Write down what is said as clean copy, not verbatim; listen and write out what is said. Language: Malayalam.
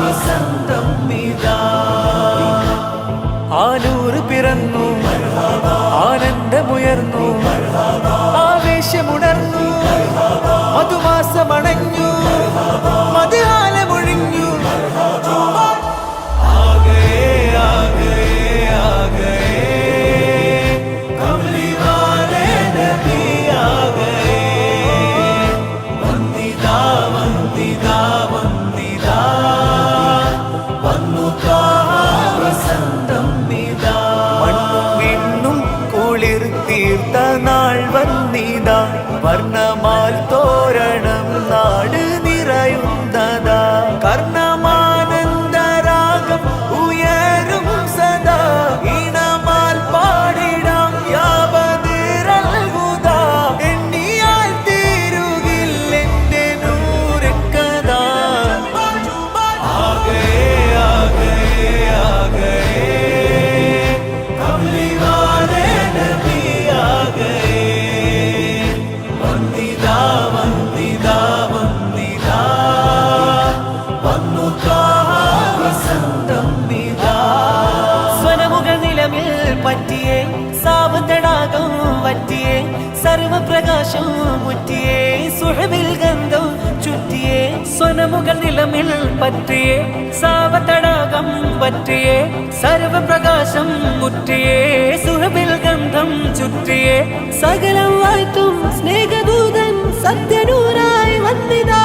വസന്തം ഇതാ. ആനൂറ് പിറന്നു, ആനന്ദമുയർന്നു, ആവേശമുണർന്നു, മധുമാസമണഞ്ഞു, മധുകാലമൊഴിഞ്ഞു. തീർത്ത നാൾ വന്നിതാ, വർണ്ണമാൽ തോരണം നാട് നിറയുന്നതാ. കർണമാനന്ദരാഗം ഉയരും സദാ, ഈണമാൽ പാടിടാം യാവതിരൽഹുദാ. എണ്ണിയാൽ തീരുകില്ലെന്റെ നൂറിക്കഥാ. ആഗേ ആഗേ ആഗേ കമലിവാലേ നബി ആഗേ. വന്ദിതാ വന്ദിതാ വന്ദിതാ, വന്നു വസന്തം ഇതാ. സ്വനമുകൾ നിലമിൽ പറ്റിയേ, സാവതടാകം വറ്റിയേ, സർവപ്രകാശം മുറ്റിയേ, സുഹബിൽ ഗന്ധം ചുറ്റിയേ. സ്വനമുകൾ നിലമിൽ പറ്റിയേ, സാവതടാകം വറ്റിയേ, സർവപ്രകാശം മുറ്റിയേ, സുഹബിൽ ഗന്ധം ചുറ്റിയേ. സകലം വാഴ്ത്തും സ്നേഹദൂതൻ സത്യനൂരായി വന്നിതാ.